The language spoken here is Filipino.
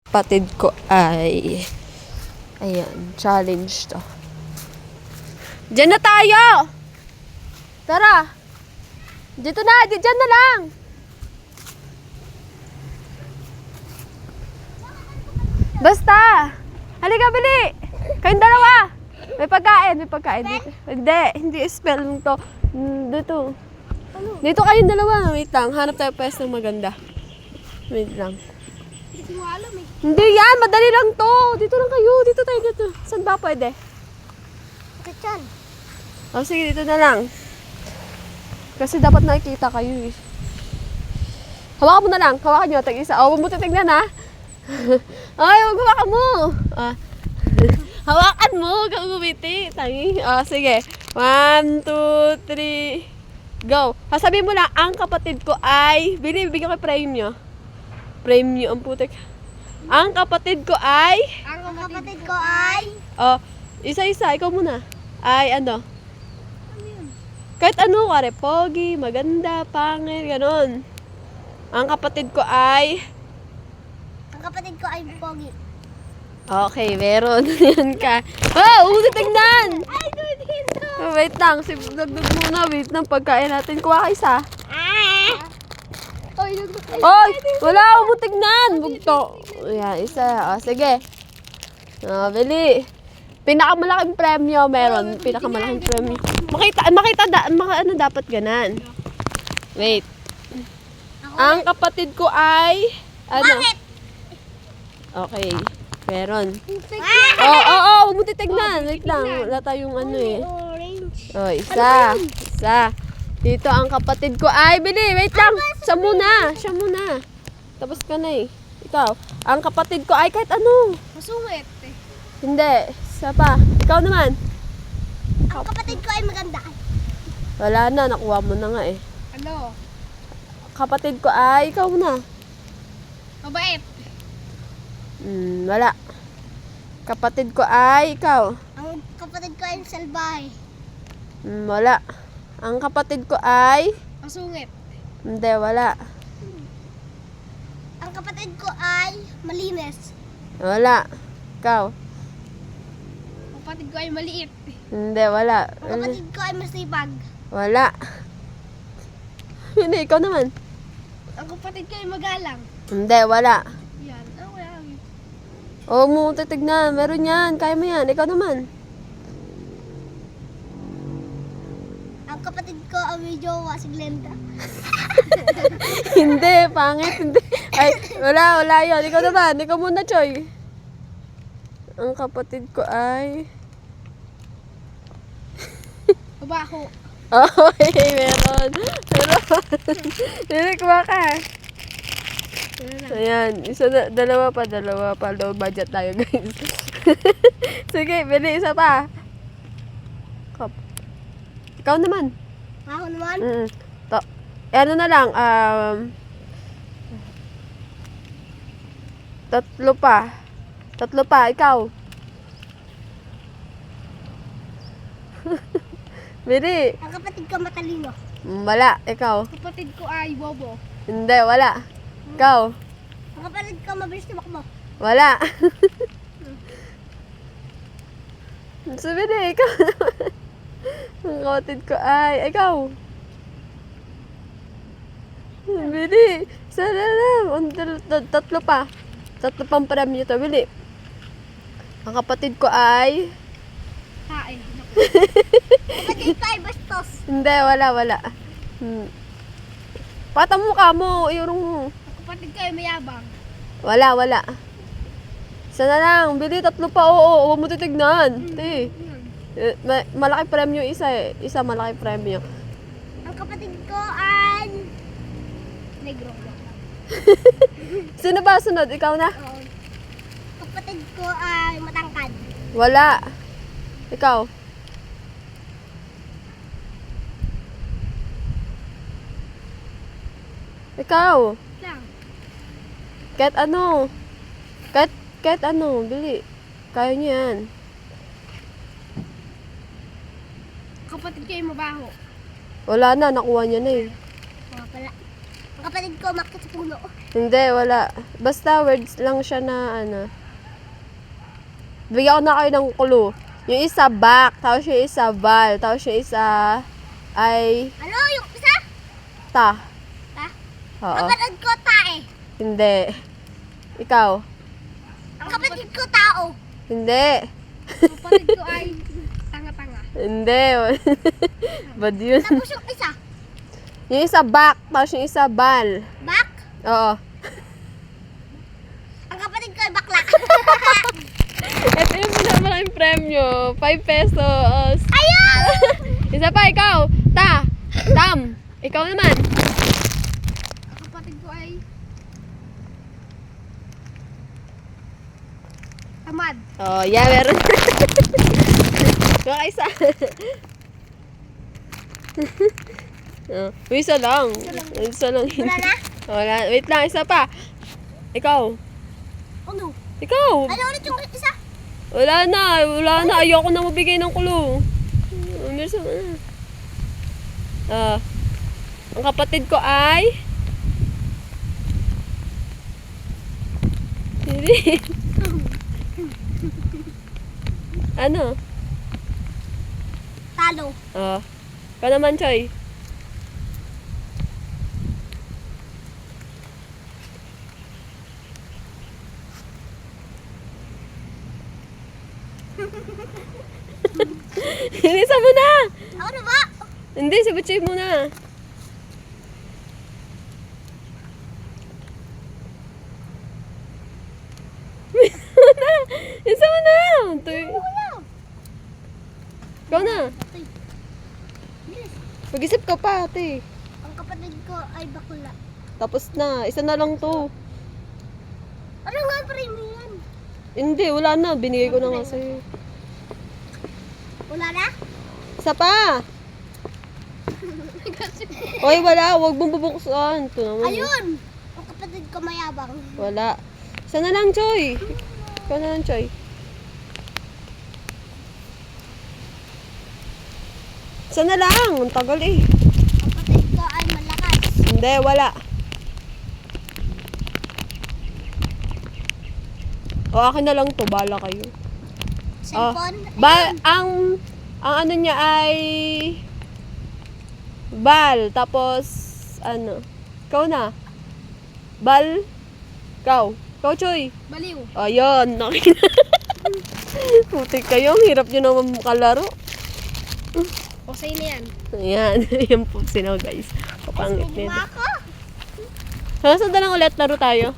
Kapatid ko ay, ayan, challenge to. Diyan na tayo! Tara! Dito na, diyan na lang! Basta! Halika, bili! Kayong dalawa! May pagkain. Hindi spelling to. Dito. Dito kayong dalawa. Wait lang, hanap tayo pwestong maganda. Wait lang. Hindi mo alam eh. Hindi yan, madali lang to. Dito lang kayo, dito tayo dito. Saan ba pwede? Kachan. O sige, dito na lang. Kasi dapat nakikita kayo eh. Hawakan mo na lang, hawakan nyo, tag-isa. O, huwag mo titignan ha. Ay, huwag hawakan mo. Hawakan mo, huwag kang umiti. Tangi. O, sige. 1, 2, 3, go. Sasabihin mo lang, ang kapatid ko ay, bigyan ko frame nyo. Frame nyo ang putik. Ang kapatid ko ay, Ang kapatid ko ay... oh, isa-isa, ikaw muna. Ay, ano? Kahit ano, kare, pogi, maganda, pangit, ganon. Ang kapatid ko ay, Ang kapatid ko ay pogi. okay, meron. Yan ka. Oh, huwag tignan! Ay, dito! Oh, wait lang, dagdag muna, wait lang, pagkain natin. Kuha ka isa. Ay, Oy, wala akong mo tignan. Bugto. Ayan, isa. O, sige. O, bili. Pinakamalaking premyo meron. Pinakamalaking premyo. Ano dapat ganan? Wait. Ang kapatid ko ay, ano? Bakit? Okay, meron. Ah! Huwag mo titignan. Wait lang, wala tayong ano eh. Orange. O, isa. Dito ang kapatid ko. Ay, bili, wait lang. Siya muna. Tapos ka na eh. Ikaw, ang kapatid ko ay kahit ano. Masungit eh. Hindi, isa pa. Ikaw naman. Ang kapatid ko ay maganda. Wala na, nakuha mo na nga eh. Ano? Kapatid ko ay, ikaw na. Mabait. Wala. Kapatid ko ay, ikaw. Ang kapatid ko ay salbahe. Wala. Ang kapatid ko ay, Masungit. hindi, wala. Ang kapatid ko ay malinis. Wala. Ikaw. Ang kapatid ko ay maliit. Hindi, wala. Ang kapatid ko ay masipag. Wala. Hindi, ikaw naman. Ang kapatid ko ay magalang. Hindi, wala. Yan. Ano kaya yun? Oo mo, titignan. Meron yan. Kaya mo yan. Ikaw naman. Ang kapatid ko ay may jowa si Glenda. Hindi, pangit. Hindi. Ay, wala yun. Ikaw naman. Ikaw muna, Choy. Ang kapatid ko ay... Babaho. Okay, meron. Hindi, kuha ka. Ayan. Dalawa pa. Low budget tayo, guys. Sige, bili isa pa. Ikaw naman. Ako naman. Ano na lang, tatlo pa, ikaw. Bili. Ang kapatid ko matalino. Wala, ikaw. Ang kapatid ko ay bobo. Hindi, wala. Ikaw. Ang kapatid ko mabilis tumakbo. Wala. Sabi na, ikaw. Ang kapatid ko ay, ikaw. Bili. Sana lang. Tatlo pa. Tatlo pang premyo to. Bili. Ang kapatid ko ay... Kain. Kapatid ko ay bastos. Hindi, wala. Patang mukha mo. Iurong mo. Ang kapatid ko ay mayabang. Wala. Sana lang. Bili, tatlo pa. Oo, huwag mo titignan. Malaki premyo isa eh. Isa malaki premyo. Ang kapatid ko ay negro. Sino ba sunod? Ikaw na? Oo. Kapatid ko ay matangkad. Wala. Ikaw. Ikaw. Lang. Kahit ano. Bili. Kaya niyo yan. Kapatid ko ay mabaho. Wala na. Nakuha niya na eh. Mga pala. Ang kapatid ko makit sa puno. Hindi, wala. Basta words lang siya na ano. Bigyan ko na kayo ng clue. Yung isa back, tapos yung isa val, tapos yung isa ay Ano yung isa? ta. Ta? Oo. Kapatid ko tae. Hindi. Ikaw? Ang kapatid ko tao. Hindi. Kapatid ko ay tanga-tanga. Hindi. Bad yun. Tapos yung isa, Yung isa back, tapos yung isa val. back. Oo. Ang kapatid ko ay bakla. Ito yung pinakamalaking premyo. 5 pesos. Ayun! Isa pa, ikaw. Tam. Ikaw naman. Ang kapatid ko ay tamad. Oh, yeah, meron. Baka isa. Oh, isa lang. Isa lang. Wala na? Wala. Wait lang, isa pa. Ikaw. Ano? Ikaw. Ano ulit yung isa? Wala na. Ayoko na mabigay ng clue. Meron ang kapatid ko ay... Hindi. Ano? Talo. Ikaw naman, Choy. Hinisa mo na! Ako na ba? Hindi, si Butchoy muna. Hinisa mo na! Ikaw na. Bilis. Mag-isip ka pa, ate. Ang kapatid ko ay bakla. Tapos na. Isa na lang to. Ano nga premyo yan? Hindi, wala na. Binigay ko na nga sa'yo. Wala na? Isa pa! Oy, wala. Huwag mong bubuksan. Ito naman. Ayun! Ang kapatid ko mayabang. Wala. Isa na lang, Choy. Ikaw na lang, Choy. Isa na lang. Ang tagal eh. Ang kapatid ko ay malakas. Hindi, wala. O, akin na lang to. Bala kayo. Cellphone. Ang ano niya ay bal. Tapos, ano. Ikaw na. Bal. Ikaw, Choy. Baliw. Ayun. Putik kayo. Ang hirap nyo naman kalaro. O sa'yo na yan. Ayan. Yan po sila, guys. Kapangit Ay, nila. ako. Hanggang saan na lang ulit laro tayo?